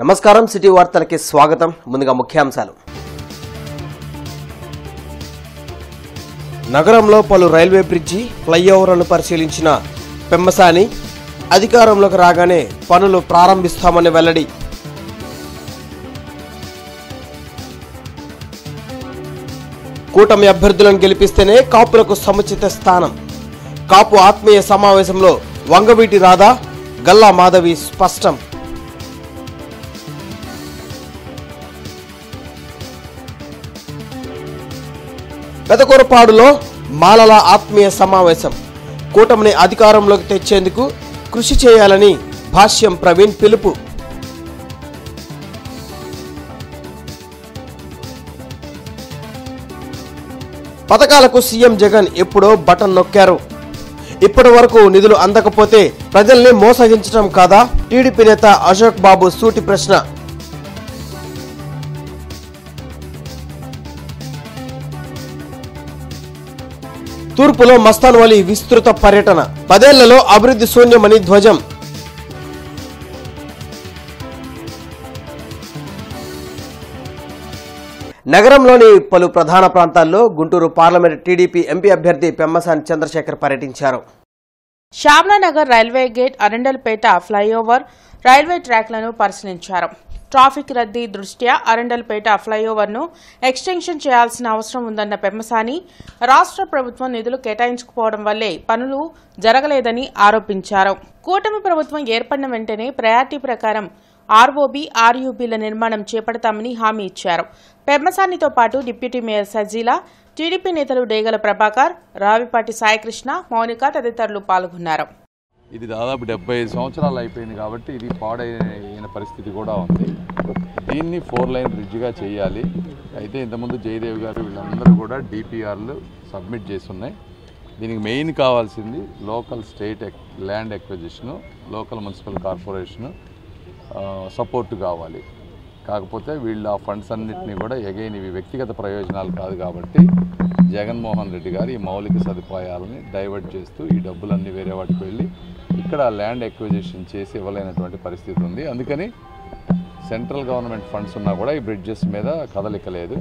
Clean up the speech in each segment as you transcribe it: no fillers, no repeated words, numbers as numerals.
నమస్కారం సిటీ వార్తలకి స్వాగతం. ముందుగా ముఖ్యాంశాలు. నగరంలో పలు రైల్వే బ్రిడ్జి ఫ్లైఓవర్లను పరిశీలించిన పెమ్మసాని అధికారంలోకి రాగానే పనులు ప్రారంభిస్తామని వెల్లడి. కూటమి అభ్యర్థులను గెలిపిస్తేనే కాపులకు సముచిత స్థానం. కాపు ఆత్మీయ సమావేశంలో వంగవీటి రాధా, గల్లా మాధవి స్పష్టం. పెదకూరపాడులో మాలల ఆత్మీయ సమావేశం. కూటమిని అధికారంలోకి తెచ్చేందుకు కృషి చేయాలని భాష్యం ప్రవీణ్ పిలుపు. పథకాలకు సీఎం జగన్ ఎప్పుడో బటన్ నొక్కారు. ఇప్పటి వరకు నిధులు అందకపోతే ప్రజల్ని మోసగించడం కాదా? టీడీపీ నేత అశోక్ బాబు సూటి ప్రశ్న. తూర్పులో మస్తాన్ వలి విస్తృత పర్యటన. 10 ఏళ్లలో అభివృద్ధి శూన్యమని ధ్వజం. నగరంలోని పలు ప్రధాన ప్రాంతాల్లో గుంటూరు పార్లమెంట్ టీడీపీ ఎంపీ అభ్యర్థి పెమ్మసాని చంద్రశేఖర్ పర్యటించారు. Shyamalanagar railway gate, Arundelpet flyover, railway ట్రాక్లను పరిశీలించారు. ట్రాఫిక్ రద్దీ దృష్ట్యా అరండల్పేట ఫ్లైఓవర్ను ఎక్స్టెన్షన్ చేయాల్సిన అవసరం ఉందన్న పెమ్మసాని, రాష్ట్ర ప్రభుత్వం నిధులు కేటాయించకపోవడం వల్లే పనులు జరగలేదని ఆరోపించారు. కూటమి ప్రభుత్వం ఏర్పడిన వెంటనే ప్రయారిటీ ప్రకారం ఆర్ఓబీ, ఆర్యూబీల నిర్మాణం చేపడతామని హామీ ఇచ్చారు. పెమ్మసానితో పాటు డిప్యూటీ మేయర్ సజీల, టీడీపీ నేతలు డేగల ప్రభాకర్, రావిపాటి సాయికృష్ణ, మౌనిక తదితరులు పాల్గొన్నారు. ఇది దాదాపు 75 సంవత్సరాలు అయిపోయింది కాబట్టి ఇది పాడైన పరిస్థితి కూడా ఉంది. దీన్ని 4 లైన్ బ్రిడ్జిగా చేయాలి. అయితే ఇంతకుముందు జయదేవ్ గారు వీళ్ళందరూ కూడా డిపిఆర్లు సబ్మిట్ చేస్తున్నాయి. దీనికి మెయిన్ కావాల్సింది local state land acquisition, local municipal corporation support కావాలి. కాకపోతే వీళ్ళు ఆ ఫండ్స్ అన్నింటినీ కూడా ఎగైన్ ఇవి వ్యక్తిగత ప్రయోజనాలు కాదు కాబట్టి జగన్మోహన్ రెడ్డి గారు ఈ మౌలిక సదుపాయాలని డైవర్ట్ చేస్తూ ఈ డబ్బులన్నీ వేరే వాటికి వెళ్ళి ఇక్కడ ల్యాండ్ ఎక్విజిషన్ చేసి ఇవ్వలేనటువంటి పరిస్థితి ఉంది. అందుకని సెంట్రల్ గవర్నమెంట్ ఫండ్స్ ఉన్నా కూడా ఈ బ్రిడ్జెస్ మీద కదలిక లేదు.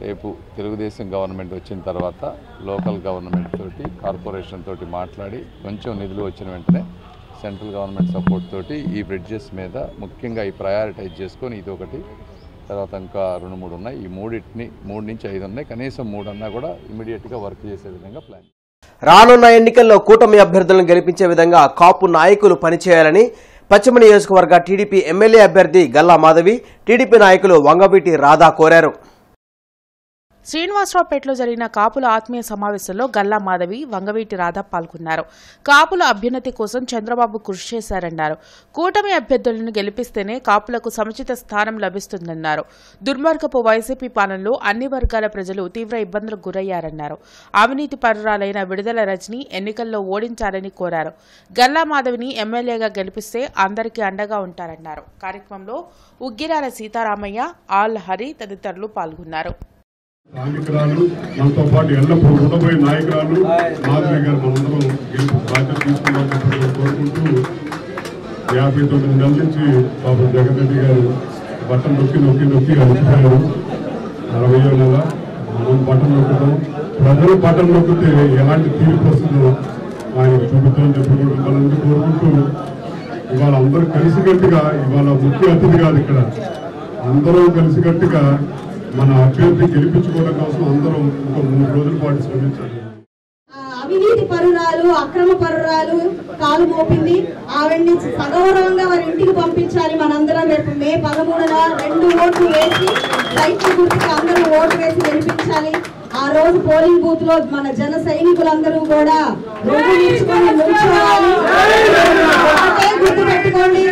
రేపు తెలుగుదేశం గవర్నమెంట్ వచ్చిన తర్వాత లోకల్ గవర్నమెంట్ తోటి, కార్పొరేషన్ తోటి మాట్లాడి కొంచెం నిధులు వచ్చిన వెంటనే సెంట్రల్ గవర్నమెంట్ సపోర్ట్ తోటి ఈ బ్రిడ్జెస్ మీద ముఖ్యంగా ఈ ప్రయారిటైజ్ చేసుకొని ఇది ఒకటి, తర్వాత ఇంకా 2-3 ఉన్నాయి. ఈ 3 నుంచి 5 ఉన్నాయి. కనీసం 3 అన్నా కూడా ఇమీడియట్గా వర్క్ చేసే విధంగా ప్లాన్. రానున్న ఎన్నికల్లో కూటమి అభ్యర్థులను గెలిపించే విధంగా కాపు నాయకులు పనిచేయాలని పశ్చిమ నియోజకవర్గ టీడీపీ ఎమ్మెల్యే అభ్యర్థి గల్లా మాధవి, టీడీపీ నాయకులు వంగవీటి రాధా కోరారు. శ్రీనివాసరావుపేటలో జరిగిన కాపుల ఆత్మీయ సమావేశంలో గల్లా మాధవి, వంగవీటి రాధా పాల్గొన్నారు. కాపుల అభ్యున్నతి కోసం చంద్రబాబు కృషి చేశారన్నారు. కూటమి అభ్యర్థులను గెలిపిస్తేనే కాపులకు సముచిత స్థానం లభిస్తుందన్నారు. దుర్మార్గపు వైసీపీ పాలనలో అన్ని వర్గాల ప్రజలు తీవ్ర ఇబ్బందులకు గురయ్యారన్నారు. అవినీతి పరురాలైన విడుదల రజని ఎన్నికల్లో ఓడించాలని కోరారు. గల్లా మాధవిని ఎమ్మెల్యేగా గెలిపిస్తే అందరికీ అండగా ఉంటారన్నారు. కార్యక్రమంలో ఉగ్గిరాల సీతారామయ్య, ఆల్ హరి తదితరులు పాల్గొన్నారు. నాయకురాలు మనతో పాటు ఎల్లప్పుడూ ఉండబోయే నాయకురాలు మాధవి గారు మనందరం గెలుపు బాధ్యత తీసుకున్నారని కోరుకుంటూ 59 నెలల నుంచి బాబు జగన్ రెడ్డి గారు బట్టలు నొక్కి అలిసిపోయారు. 60వ నెల మనం బట్టలు నొక్కుతాం. ప్రజలు బట్టలు నొక్కితే ఎలాంటి తీర్పు వస్తుందో ఆయన చూపుతామని చెప్పుకుంటూ కోరుకుంటూ ఇవాళ అందరూ కలిసికట్టుగా, ఇవాళ ముఖ్య అతిథి కాదు ఇక్కడ, అందరూ కలిసికట్టుగా మన అభ్యర్థి గెలిపించుకోవడం కోసం అందరం ఒక 3 రోజుల పాటు శ్రమించాలి. అవినీతి పరురాలు, అక్రమ పరురాలు కాలు మోపింది. ఆవిడ్ని సగౌరవంగా వారి ఇంటికి పంపించాలి. మనందరం రేపు మే 13న 2 ఓట్లు వేసి సైకిల్ గుర్తుకి అందరూ ఓటు వేసి గెలిపించాలి. ఆ రోజు పోలింగ్ బూత్ లో మన జన సైనికులందరూ కూడా రోడ్డు నిల్చుకొని నిల్చోవాలి. గుర్తు పెట్టుకోండి,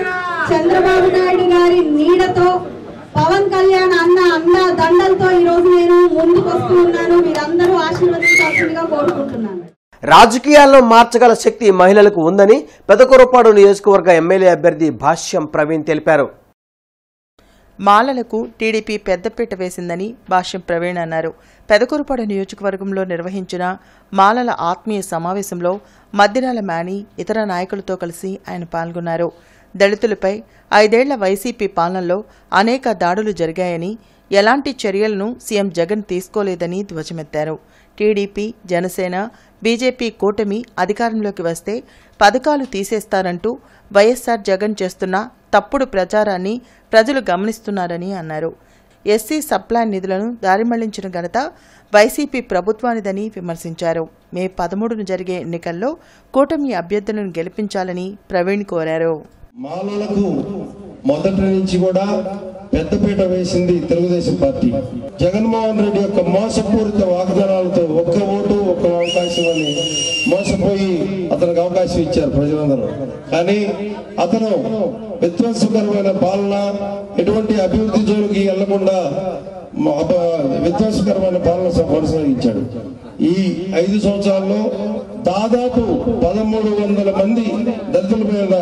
చంద్రబాబు నాయుడు గారి నీడతో, పవన్ కళ్యాణ్ అన్న దండలతో ఈ రోజు నేను ముందుకు వస్తూ ఉన్నాను. మీరందరూ ఆశీర్వదించాల్సిందిగా కోరుకుంటున్నాను. రాజకీయాల్లో మార్చగల శక్తి మహిళలకు ఉందని పెదకూరపాడు నియోజకవర్గ ఎమ్మెల్యే అభ్యర్థి భాష్యం ప్రవీణ్ తెలిపారు. మాలలకు టీడీపీ పెద్దపీట వేసిందని భాష్యం ప్రవీణ్ అన్నారు. పెదకూరపాడు నియోజకవర్గంలో నిర్వహించిన మాలల ఆత్మీయ సమావేశంలో మద్దిరాల మేని ఇతర నాయకులతో కలిసి ఆయన పాల్గొన్నారు. దళితులపై 5 ఏళ్ల వైసీపీ పాలనలో అనేక దాడులు జరిగాయని, ఎలాంటి చర్యలను సీఎం జగన్ తీసుకోలేదని ధ్వజమెత్తారు. టీడీపీ, జనసేన, బీజేపీ కూటమి అధికారంలోకి వస్తే పథకాలు తీసేస్తారంటూ వైఎస్సార్ జగన్ చేస్తున్న తప్పుడు ప్రచారాన్ని ప్రజలు గమనిస్తున్నారని అన్నారు. ఎస్సీ సబ్ప్లాన్ నిధులను దారిమళ్లించిన ఘనత వైసీపీ ప్రభుత్వానిదని విమర్శించారు. మే 13న జరిగే ఎన్నికల్లో కూటమి అభ్యర్థులను గెలిపించాలని ప్రవీణ్ కోరారు. మాలలకు మొదటి నుంచి కూడా పెద్దపీట వేసింది తెలుగుదేశం పార్టీ. జగన్మోహన్ రెడ్డి యొక్క మోసపూరిత వాగ్దానాలతో ఒక్క ఓటు ఒక్క అవకాశం అని మోసపోయి అతనికి అవకాశం ఇచ్చారు ప్రజలందరూ. కానీ అతను విధ్వంసకరమైన పాలన, ఎటువంటి అభివృద్ధి జోలికి వెళ్లకుండా విధ్వంసకరమైన పాలన కొనసాగించాడు. ఈ 5 సంవత్సరాల్లో దాదాపు 1300 మంది దళితుల మీద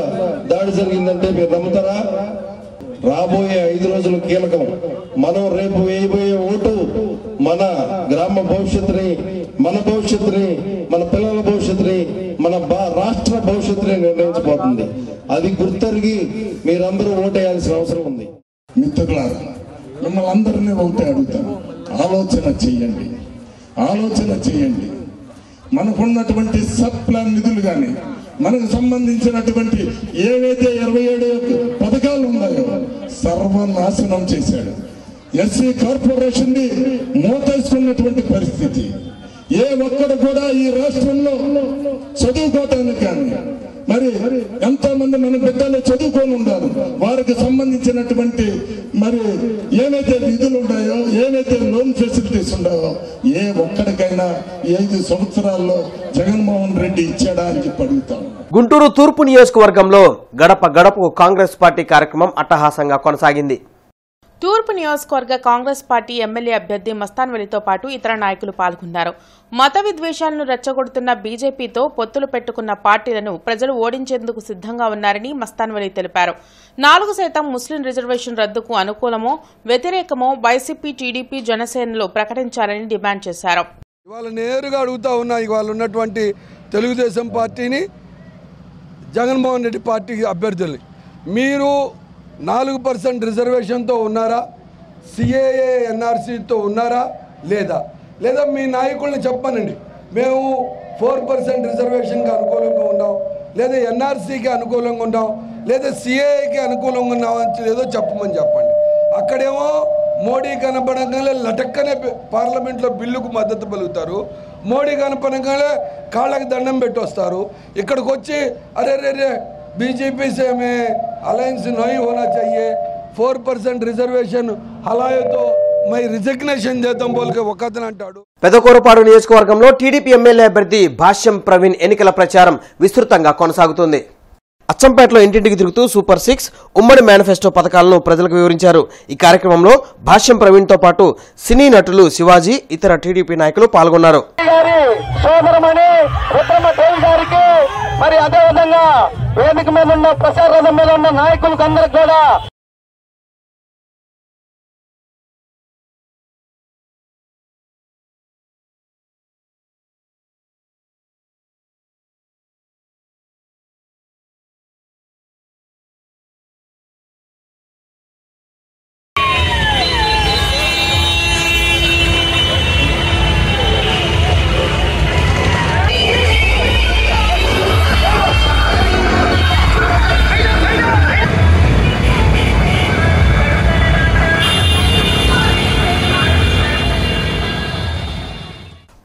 దాడి జరిగిందంటే మీరు నమ్ముతారా? రాబోయే 5 రోజులు కీలకం. మనం రేపు వేయబోయే ఓటు మన గ్రామ భవిష్యత్తుని, మన భవిష్యత్తుని, మన పిల్లల భవిష్యత్తుని, మన రాష్ట్ర భవిష్యత్తుని నిర్ణయించబోతుంది. అది గుర్తెరిగి మీరందరూ ఓటేయాల్సిన అవసరం ఉంది. మిత్రులారా, మిమ్మల్ని అందరినీ ఒకటే అడుగుతాను, ఆలోచన చేయండి. మనకున్నటువంటి సబ్ ప్లాన్ నిధులు కానీ, మనకు సంబంధించినటువంటి ఏవైతే 27 పథకాలు ఉన్నాయో సర్వనాశనం చేశాడు. ఎస్సీ కార్పొరేషన్ ని మోతేసుకున్నటువంటి పరిస్థితి. ఏ ఒక్కడు కూడా ఈ రాష్ట్రంలో చదువుకోవటానికి కానీ, మరి ఎంతో మంది మన బిడ్డలు చదువుకొని ఉండాలి. వారికి సంబంధించినటువంటి మరి ఏవైతే నిధులు ఉన్నాయో, ఏవైతే లోన్ ఫెసిలిటీస్ ఉన్నాయో ఏ ఒక్కడికైనా 5 సంవత్సరాల్లో జగన్మోహన్ రెడ్డి ఇచ్చాడా అని చెప్పి అడుగుతాం. గుంటూరు తూర్పు నియోజకవర్గంలో గడప గడపకు కాంగ్రెస్ పార్టీ కార్యక్రమం అట్టహాసంగా కొనసాగింది. తూర్పు నియోజకవర్గ కాంగ్రెస్ పార్టీ ఎమ్మెల్యే అభ్యర్థి మస్తాన్ వలితో పాటు ఇతర నాయకులు పాల్గొన్నారు. మత విద్వేషాలను రెచ్చగొడుతున్న బీజేపీతో పొత్తులు పెట్టుకున్న పార్టీలను ప్రజలు ఓడించేందుకు సిద్ధంగా ఉన్నారని మస్తాన్ వలి తెలిపారు. 4% ముస్లిం రిజర్వేషన్ రద్దుకు అనుకూలమో వ్యతిరేకమో వైసీపీ, టీడీపీ, జనసేనలు ప్రకటించాలని డిమాండ్ చేశారు. ఇవాళ నేరుగా అడుగుతా ఉన్నా, ఇవాళ ఉన్నటువంటి తెలుగుదేశం పార్టీని, జగన్మోహన్ రెడ్డి పార్టీ అభ్యర్థుల్ని, మీరు 4% రిజర్వేషన్తో ఉన్నారా? సిఏఏ ఎన్ఆర్సీతో ఉన్నారా? లేదా మీ నాయకుల్ని చెప్పనండి, మేము 4% రిజర్వేషన్కి అనుకూలంగా ఉన్నాం, లేదా ఎన్ఆర్సీకి అనుకూలంగా ఉన్నాం, లేదా సిఏఏకి అనుకూలంగా ఉన్నామని లేదో చెప్పమని చెప్పండి. అక్కడేమో మోడీ కనపడంగానే లటక్కనే పార్లమెంట్లో బిల్లుకు మద్దతు పలుకుతారు. మోడీ కనపడంగానే కాళ్ళకి దండం పెట్టి వస్తారు. ఇక్కడికి వచ్చి అరే बीजेपी से हमें अलायंस नहीं होना चाहिए, 4% रिजर्वेशन हलाए तो मैं रिजिग्नेशन देता हूं बोल के ఒకతను అంటాడు. పెదకూరపాడు నియోజకవర్గంలో టీడీపీ ఎమ్మెల్యే అభ్యర్థి భాష్యం ప్రవీణ్ ఎన్నికల ప్రచారం విస్తృతంగా కొనసాగుతోంది. అచ్చంపేటలో ఇంటింటికి తిరుగుతూ సూపర్ 6 ఉమ్మడి మేనిఫెస్టో పథకాలను ప్రజలకు వివరించారు. ఈ కార్యక్రమంలో భాష్యం ప్రవీణ్ తో పాటు సినీ నటులు శివాజీ, ఇతర టీడీపీ నాయకులు పాల్గొన్నారు. మరి అదే విధంగా వేదిక మీద ఉన్న ప్రచార రథం మీద ఉన్న నాయకులకు అందరికి కూడా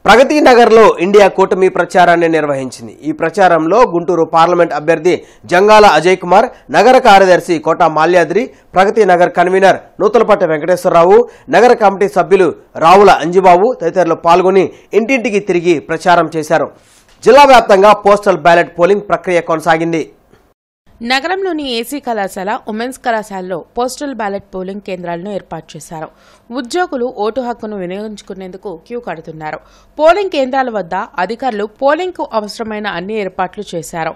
ప్రగతి నగర్లో ఇండియా కూటమి ప్రచారాన్ని నిర్వహించింది. ఈ ప్రచారంలో గుంటూరు పార్లమెంట్ అభ్యర్థి జంగాల అజయ్ కుమార్, నగర కార్యదర్శి కోట మాల్యాద్రి, ప్రగతి నగర్ కన్వీనర్ నూతలపట్టి వెంకటేశ్వరరావు, నగర కమిటీ సభ్యులు రావుల అంజిబాబు తదితరులు పాల్గొని ఇంటింటికి తిరిగి ప్రచారం చేశారు. జిల్లా వ్యాప్తంగా పోస్టల్ బ్యాలెట్ పోలింగ్ ప్రక్రియ కొనసాగింది. నగరంలోని ఏసీ కళాశాల, ఉమెన్స్ కళాశాలలో పోస్టల్ బ్యాలెట్ పోలింగ్ కేంద్రాలను ఏర్పాటు చేశారు. ఉద్యోగులు ఓటు హక్కును వినియోగించుకునేందుకు క్యూ కడుతున్నారు. పోలింగ్ కేంద్రాల వద్ద అధికారులు పోలింగ్కు అవసరమైన అన్ని ఏర్పాట్లు చేశారు.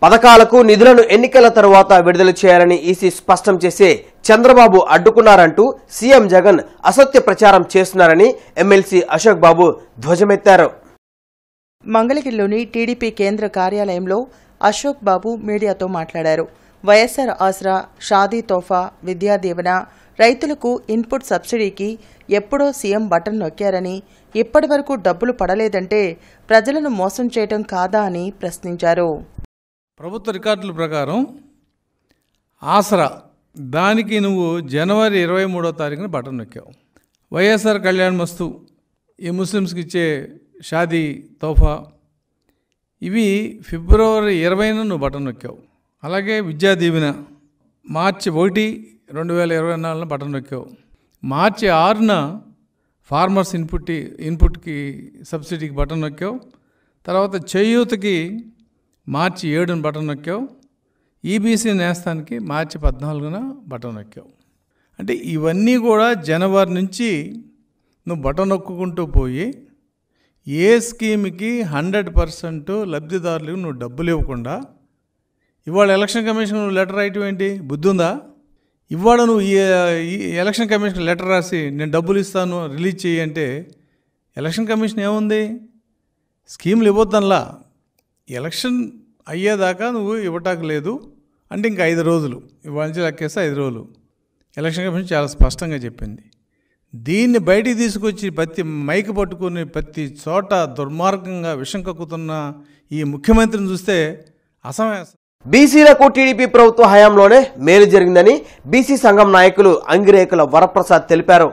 పథకాలకు నిధులను ఎన్నికల తరువాత విడుదల చేయాలని ఈసీ స్పష్టం చేసే చంద్రబాబు అడ్డుకున్నారంటూ సీఎం జగన్ అసత్య ప్రచారం చేస్తున్నారని ఎమ్మెల్సీ అశోక్ బాబు ధ్వజమెత్తారు. మంగళగిరిలోని టీడీపీ కేంద్ర కార్యాలయంలో అశోక్ బాబు మీడియాతో మాట్లాడారు. వైఎస్సార్ ఆసరా, షాదీ తోఫా, విద్యా దీవెన, రైతులకు ఇన్పుట్ సబ్సిడీకి ఎప్పుడో సీఎం బటన్ నొక్కారని, ఇప్పటి వరకు డబ్బులు పడలేదంటే ప్రజలను మోసం చేయటం కాదా అని ప్రశ్నించారు. ప్రభుత్వ రికార్డుల ప్రకారం ఆసరా దానికి నువ్వు జనవరి 23వ తారీఖున బటన్ నొక్కావు. వైఎస్ఆర్ కళ్యాణ్ మస్తు ఈ ముస్లిమ్స్కి ఇచ్చే షాదీ తోఫా ఇవి ఫిబ్రవరి 20న నువ్వు బటన్ నొక్కావు. అలాగే విద్యా దీవెన మార్చి 1, 2024 బటన్ నొక్కావు. మార్చి 6న ఫార్మర్స్ ఇన్పుట్కి సబ్సిడీకి బటన్ నొక్కావు. తర్వాత చేయూతకి మార్చి 7న బటన్ నొక్కావు. ఈబీసీ నేస్తానికి మార్చి 14న బటన్ నొక్కావు. అంటే ఇవన్నీ కూడా జనవరి నుంచి నువ్వు బటన్ నొక్కుంటూ పోయి ఏ స్కీమ్కి 100% లబ్ధిదారులకు నువ్వు డబ్బులు ఇవ్వకుండా ఇవాళ ఎలక్షన్ కమిషన్ లెటర్ రాయటం ఏంటి? బుద్ధి ఉందా? ఇవాళ నువ్వు ఈ ఎలక్షన్ కమిషన్ లెటర్ రాసి నేను డబ్బులు ఇస్తాను రిలీజ్ చేయి అంటే ఎలక్షన్ కమిషన్ ఏముంది? స్కీములు ఇవ్వద్దనలా, ఎలక్షన్ అయ్యేదాకా నువ్వు ఇవ్వటానికి లేదు అంటే ఇంకా 5 రోజులు, ఇవాళ నుంచి లెక్కేస్తే 5 రోజులు ఎలక్షన్ కమిషన్ చాలా స్పష్టంగా చెప్పింది. దీన్ని బయటికి తీసుకొచ్చి ప్రతి మైక్ పట్టుకుని ప్రతి చోట దుర్మార్గంగా విషం కక్కుతున్న ఈ ముఖ్యమంత్రిని చూస్తే అసమయం. బీసీలకు టీడీపీ ప్రభుత్వ హయాంలోనే మేలు జరిగిందని బీసీ సంఘం నాయకులు అంగిరేకుల వరప్రసాద్ తెలిపారు.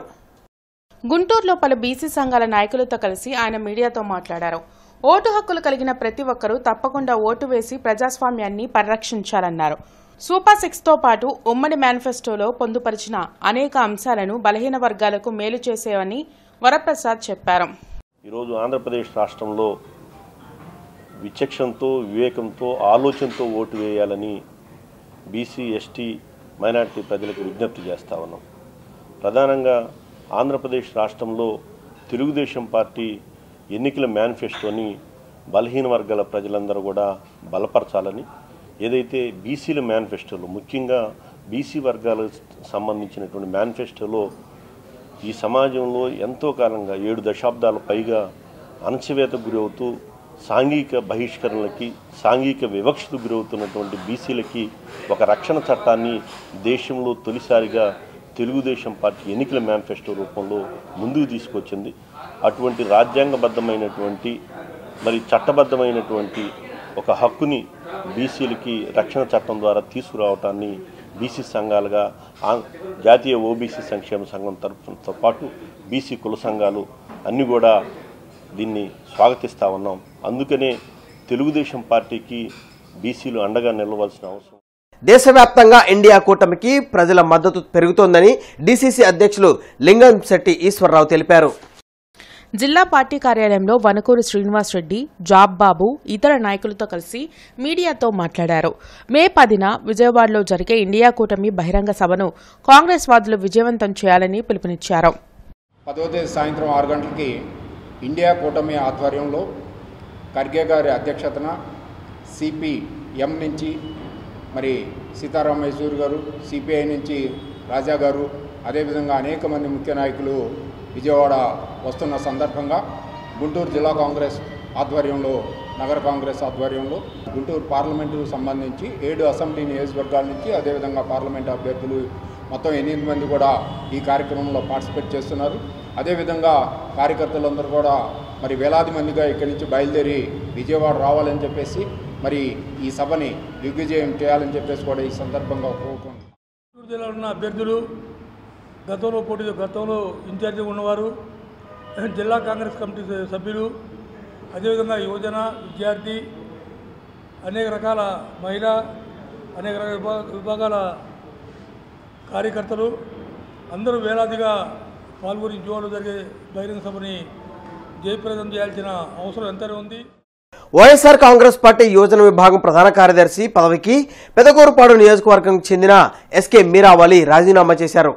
గుంటూరులో పలు బీసీ సంఘాల నాయకులతో కలిసి ఆయన మీడియాతో మాట్లాడారు. ఓటు హక్కులు కలిగిన ప్రతి ఒక్కరూ తప్పకుండా ఓటు వేసి ప్రజాస్వామ్యాన్ని పరిరక్షించాలన్నారు. సూపర్ 6తో పాటు ఉమ్మడి మేనిఫెస్టోలో పొందుపరిచిన అనేక అంశాలను బలహీన వర్గాలకు మేలు చేసేవని వరప్రసాద్ చెప్పారు. ఈరోజు ఆంధ్రప్రదేశ్ రాష్ట్రంలో విచక్షణతో, వివేకంతో, ఆలోచనతో ఓటు వేయాలని బీసీ, ఎస్టీ, మైనార్టీ ప్రజలకు విజ్ఞప్తి చేస్తా ఉన్నాం. ప్రధానంగా ఆంధ్రప్రదేశ్ రాష్ట్రంలో తెలుగుదేశం పార్టీ ఎన్నికల మేనిఫెస్టోని బలహీన వర్గాల ప్రజలందరూ కూడా బలపరచాలని, ఏదైతే బీసీల మేనిఫెస్టోలో ముఖ్యంగా బీసీ వర్గాలకు సంబంధించినటువంటి మేనిఫెస్టోలో ఈ సమాజంలో ఎంతో కాలంగా 7 దశాబ్దాల పైగా అణచివేతకు గురవుతూ సాంఘిక బహిష్కరణలకి, సాంఘిక వివక్షకు గురవుతున్నటువంటి బీసీలకి ఒక రక్షణ చట్టాన్ని దేశంలో తొలిసారిగా తెలుగుదేశం పార్టీ ఎన్నికల మేనిఫెస్టో రూపంలో ముందుకు తీసుకొచ్చింది. అటువంటి రాజ్యాంగబద్ధమైనటువంటి మరి చట్టబద్ధమైనటువంటి ఒక హక్కుని బీసీలకి రక్షణ చట్టం ద్వారా తీసుకురావటాన్ని బీసీ సంఘాలుగా జాతీయ ఓబీసీ సంక్షేమ సంఘం తరఫుతో పాటు బీసీ కుల సంఘాలు అన్నీ కూడా దీన్ని స్వాగతిస్తూ ఉన్నాం. అందుకనే తెలుగుదేశం పార్టీకి బీసీలు అండగా నిలవలసిన అవసరం. దేశవ్యాప్తంగా ఇండియా కూటమికి ప్రజల మద్దతు పెరుగుతోందని డీసీసీ అధ్యక్షులు లింగంశెట్టి ఈశ్వరరావు తెలిపారు. జిల్లా పార్టీ కార్యాలయంలో వనకూరు శ్రీనివాసరెడ్డి, జాబ్ బాబు ఇతర నాయకులతో కలిసి మీడియాతో మాట్లాడారు. మే 10న విజయవాడలో జరిగే ఇండియా కూటమి బహిరంగ సభను కాంగ్రెస్ వాదులు విజయవంతం చేయాలని పిలుపునిచ్చారు. 10వ తేదీ సాయంత్రం 6 గంటలకి ఇండియా కూటమి ఆధ్వర్యంలో ఖర్గే గారి అధ్యక్షతన సిపిఎం నుంచి మరి సీతారాం యేచూరి గారు, సిపిఐ నుంచి రాజా గారు, అదేవిధంగా అనేక మంది ముఖ్య నాయకులు విజయవాడ వస్తున్న సందర్భంగా గుంటూరు జిల్లా కాంగ్రెస్ ఆధ్వర్యంలో, నగర కాంగ్రెస్ ఆధ్వర్యంలో గుంటూరు పార్లమెంటుకు సంబంధించి 7 అసెంబ్లీ నియోజకవర్గాల నుంచి అదేవిధంగా పార్లమెంటు అభ్యర్థులు మొత్తం 8 మంది కూడా ఈ కార్యక్రమంలో పార్టిసిపేట్ చేస్తున్నారు. అదేవిధంగా కార్యకర్తలందరూ కూడా మరి వేలాది మందిగా ఇక్కడి నుంచి బయలుదేరి విజయవాడ రావాలని చెప్పేసి మరి ఈ సభని దిగ్విజయం చేయాలని చెప్పేసి కూడా ఈ సందర్భంగా కోరుకుంటున్నాం. గుంటూరు జిల్లాలో ఉన్న అభ్యర్థులు గతంలో ఇన్ఛార్జిగా ఉన్నవారు, జిల్లా కాంగ్రెస్ కమిటీ సభ్యులు, అదేవిధంగా యువజన, విద్యార్థి, అనేక రకాల మహిళా, అనేక రకాల విభాగాల కార్యకర్తలు అందరూ వేలాదిగా పాల్గొని విజయవాడలో జరిగే బహిరంగ సభని జయప్రదం చేయాల్సిన అవసరం ఎంతనే ఉంది. వైఎస్ఆర్ కాంగ్రెస్ పార్టీ యువజన విభాగం ప్రధాన కార్యదర్శి పదవికి పెదకూరుపాడు నియోజకవర్గం చెందిన ఎస్కే మీరావళి రాజీనామా చేశారు.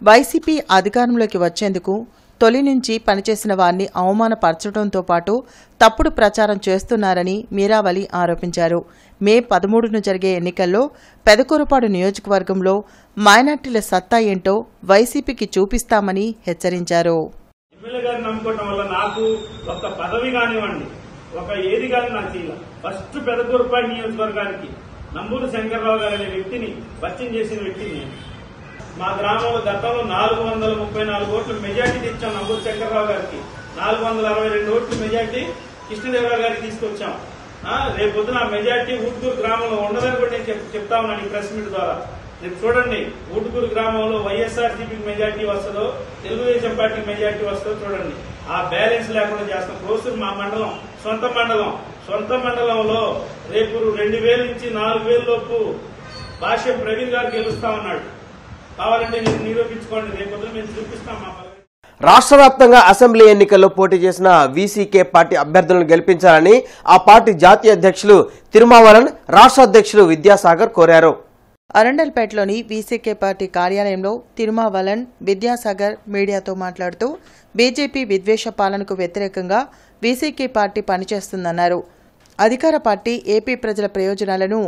వైసీపీ అధికారంలోకి వచ్చేందుకు తొలి నుంచి పనిచేసిన వారిని అవమానపరచడంతో పాటు తప్పుడు ప్రచారం చేస్తున్నారని మీరావలి ఆరోపించారు. మే 13న జరిగే ఎన్నికల్లో పెదకూరుపాడు నియోజకవర్గంలో మైనార్టీల సత్తా ఏంటో వైసీపీకి చూపిస్తామని హెచ్చరించారు. ఎమ్మెల్యే గారిని నమ్ముకోవడం వల్ల నాకు ఒక పదవి కానివ్వండి, ఒక ఏది కానీ నాకు చేయాలి. ఫస్ట్ పెదకూరుపాడు నియోజకవర్గానికి నంబూరు శంకర్రావు గారు అనే వ్యక్తిని పరిచయం చేసిన వ్యక్తిని మా గ్రామంలో గతంలో 434 ఓట్ల మెజార్టీ తెచ్చాం. నంబూరు శంకర్రావు గారికి 462 ఓట్ల మెజార్టీ కృష్ణదేవరావు గారికి తీసుకొచ్చాం. రేపు పొద్దున మెజార్టీ ఊటుకూరు గ్రామంలో ఉండదని కూడా నేను చెప్తా ఉన్నాను ఈ ప్రెస్ మీట్ ద్వారా. రేపు చూడండి, ఊటుకూరు గ్రామంలో వైఎస్ఆర్సీపీకి మెజార్టీ వస్తుందో, తెలుగుదేశం పార్టీకి మెజార్టీ వస్తుందో చూడండి. ఆ బ్యాలెన్స్ లేకుండా చేస్తాం. ప్రోసూరు మా మండలం, సొంత మండలంలో రేపు 2000 నుంచి 4000 లోపు భాష్యం ప్రవీణ్ గారు గెలుస్తా ఉన్నాడు. కావాలంటే నేను నిరూపించుకోండి, రేపు పొద్దున మేము చూపిస్తాం. మా రాష్ట్ర వ్యాప్తంగా అసెంబ్లీ ఎన్నికల్లో పోటీ చేసిన వీసీకే పార్టీ అభ్యర్థులను గెలిపించాలని ఆ పార్టీ జాతీయ అధ్యక్షులు తిరుమావలన్, రాష్ట్ర అధ్యక్షులు విద్యాసాగర్ కోరారు. అరండల్పేటలోని వీసీకే పార్టీ కార్యాలయంలో తిరుమావలన్, విద్యాసాగర్ మీడియాతో మాట్లాడుతూ బీజేపీ విద్వేష పాలనకు వ్యతిరేకంగా వీసీకే పార్టీ పనిచేస్తుందన్నారు. అధికార పార్టీ ఏపీ ప్రజల ప్రయోజనాలను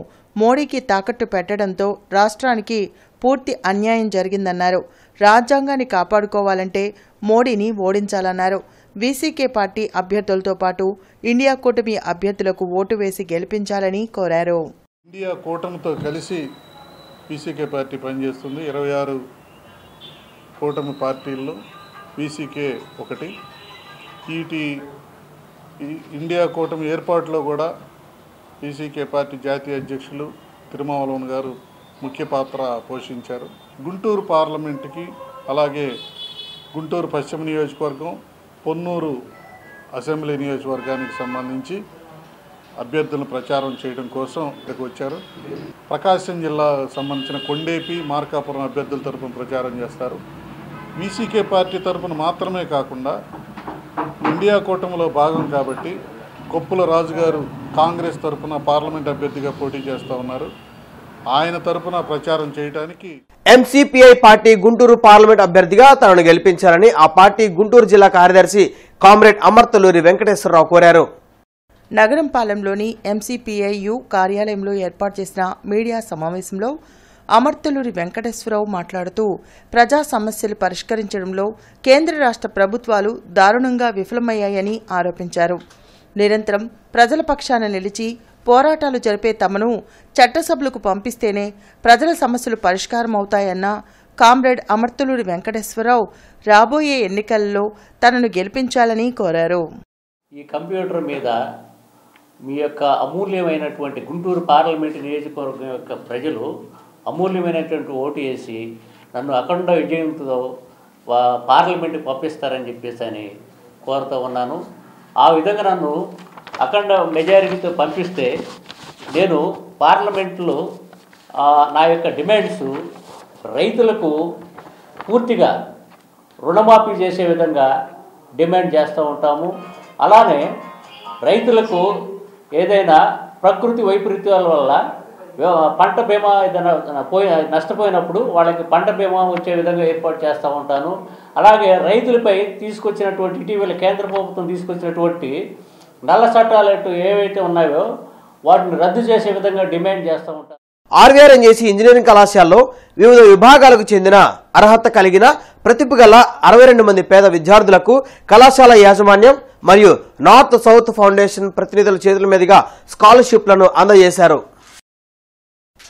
మోడీకి తాకట్టు పెట్టడంతో రాష్ట్రానికి పూర్తి అన్యాయం జరిగిందన్నారు. రాజ్యాంగాన్ని కాపాడుకోవాలంటే మోడీని ఓడించాలన్నారు. వీసీకే పార్టీ అభ్యర్థులతో పాటు ఇండియా కూటమి అభ్యర్థులకు ఓటు వేసి గెలిపించాలని కోరారు. ఇండియా కూటమితో కలిసి వీసీకే పార్టీ పనిచేస్తుంది. 26 కూటమి పార్టీల్లో వీసీకే ఒకటి. ఇండియా కూటమి ఏర్పాటులో కూడా వీసీకే పార్టీ జాతీయ అధ్యక్షులు తిరుమావలన్ గారు ముఖ్య పాత్ర పోషించారు. గుంటూరు పార్లమెంటుకి, అలాగే గుంటూరు పశ్చిమ నియోజకవర్గం, పొన్నూరు అసెంబ్లీ నియోజకవర్గానికి సంబంధించి అభ్యర్థులను ప్రచారం చేయడం కోసం ఇక్కడికి వచ్చారు. ప్రకాశం జిల్లాకు సంబంధించిన కొండేపి, మార్కాపురం అభ్యర్థుల తరపున ప్రచారం చేస్తారు. వీసీకే పార్టీ తరపున మాత్రమే కాకుండా ఇండియా కూటమిలో భాగం కాబట్టి కొప్పుల రాజు గారు కాంగ్రెస్ తరపున పార్లమెంట్ అభ్యర్థిగా పోటీ చేస్తూ ఉన్నారు. ఆయన తరపున ప్రచారం చేయడానికి ఎంసీపీఐ పార్టీ గుంటూరు పార్లమెంట్ అభ్యర్థిగా తనను గెలిపించాలని ఆ పార్టీ గుంటూరు జిల్లా కార్యదర్శి కామ్రేడ్ అమర్తలూరి వెంకటేశ్వరరావు కోరారు. నగరంపాలెంలోని ఎంసీపీఐయు కార్యాలయంలో ఏర్పాటు చేసిన మీడియా సమావేశంలో అమర్తలూరి వెంకటేశ్వరరావు మాట్లాడుతూ ప్రజా సమస్యలు పరిష్కరించడంలో కేంద్ర రాష్ట్ర ప్రభుత్వాలు దారుణంగా విఫలమయ్యాయని ఆరోపించారు. నిరంతరం ప్రజల పక్షాన నిలిచి పోరాటాలు జరిపే తమను చట్టసభలకు పంపిస్తేనే ప్రజల సమస్యలు పరిష్కారం అవుతాయన్న కామ్రేడ్ అమర్తలూరి వెంకటేశ్వరరావు రాబోయే ఎన్నికల్లో తనను గెలిపించాలని కోరారు. ఈ కంప్యూటర్ మీద మీ యొక్క అమూల్యమైనటువంటి గుంటూరు పార్లమెంటు నియోజకవర్గం యొక్క ప్రజలు అమూల్యమైనటువంటి ఓటు వేసి నన్ను అఖండ విజయంతో పార్లమెంటుకి పంపిస్తారని చెప్పేసి అని కోరుతూ ఉన్నాను. ఆ విధంగా నన్ను అఖండ మెజారిటీతో పంపిస్తే నేను పార్లమెంట్లో నా యొక్క డిమాండ్స్ రైతులకు పూర్తిగా రుణమాఫీ చేసే విధంగా డిమాండ్ చేస్తూ ఉంటాము. అలానే రైతులకు ఏదైనా ప్రకృతి వైపరీత్యాల వల్ల పంట బీమా ఏదైనా నష్టపోయినప్పుడు వాళ్ళకి పంట బీమా వచ్చే విధంగా ఏర్పాటు చేస్తూ ఉంటాను. అలాగే రైతులపై తీసుకొచ్చినటువంటి ఇటీవల కేంద్ర ప్రభుత్వం తీసుకొచ్చినటువంటి నల్ల చట్టాలు ఏవైతే ఉన్నాయో వాటిని రద్దు చేసే విధంగా డిమాండ్ చేస్తూ ఉంటాను. ఆర్వీఆర్ఎన్జేసీ ఇంజనీరింగ్ కళాశాలలో వివిధ విభాగాలకు చెందిన అర్హత కలిగిన ప్రతిభ గల 62 మంది పేద విద్యార్థులకు కళాశాల యాజమాన్యం మరియు నార్త్ సౌత్ ఫౌండేషన్ ప్రతినిధుల చేతుల మీదుగా స్కాలర్షిప్లను అందజేశారు.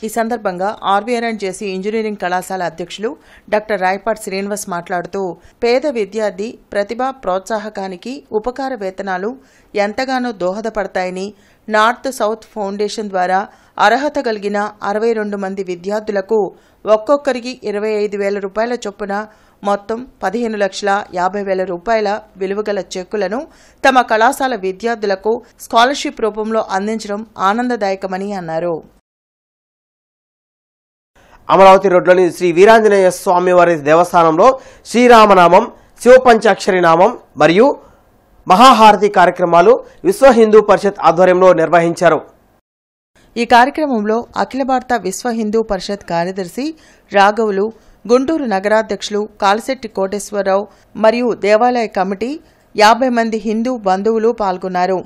ఈ సందర్భంగా ఆర్వీఆర్ఎన్జేసీ ఇంజనీరింగ్ కళాశాల అధ్యక్షులు డాక్టర్ రాయపాటి శ్రీనివాస్ మాట్లాడుతూ పేద విద్యార్థి ప్రతిభా ప్రోత్సాహకానికి ఉపకార వేతనాలు ఎంతగానో దోహదపడతాయని నార్త్ సౌత్ ఫౌండేషన్ ద్వారా అర్హత కలిగిన 62 మంది విద్యార్థులకు ఒక్కొక్కరికి 25,000 రూపాయల చొప్పున మొత్తం 15,50,000 రూపాయల విలువగల చెక్కులను తమ కళాశాల విద్యార్థులకు స్కాలర్షిప్ రూపంలో అందించడం ఆనందదాయకమని అన్నారు. అమరావతి రోడ్లోని శ్రీ వీరాంజనేయ స్వామివారి దేవస్థానంలో శ్రీరామనామం, శివపంచాక్షరి నామం మరియు మహాహారతి కార్యక్రమాలు విశ్వ హిందూ పరిషత్ ఆధ్వర్యంలో నిర్వహించారు. ఈ కార్యక్రమంలో అఖిల భారత విశ్వ హిందూ పరిషత్ కార్యదర్శి రాఘవులు, గుంటూరు నగరాధ్యక్షులు కాలశెట్టి కోటేశ్వరరావు మరియు దేవాలయ కమిటీ 50 మంది హిందూ బంధువులు పాల్గొన్నారు.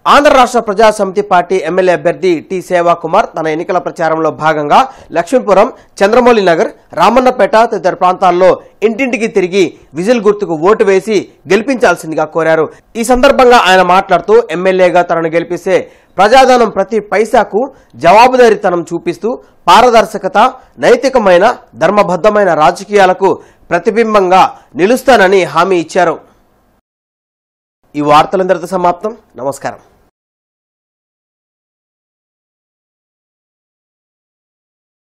ఆంధ్ర రాష్ట్ర ప్రజా సమితి పార్టీ ఎమ్మెల్యే అభ్యర్థి టి సేవాకుమార్ తన ఎన్నికల ప్రచారంలో భాగంగా లక్ష్మీపురం, చంద్రమౌళి నగర్, రామన్నపేట తదితర ప్రాంతాల్లో ఇంటింటికి తిరిగి విజిల్ గుర్తుకు ఓటు వేసి గెలిపించాల్సిందిగా కోరారు. ఈ సందర్భంగా ఆయన మాట్లాడుతూ ఎమ్మెల్యేగా తనను గెలిపిస్తే ప్రజాధనం ప్రతి పైసాకు జవాబుదారీతనం చూపిస్తూ పారదర్శకత, నైతికమైన ధర్మబద్ధమైన రాజకీయాలకు ప్రతిబింబంగా నిలుస్తానని హామీ ఇచ్చారు. ఈ వార్తలందరితో సమాప్తం. నమస్కారం.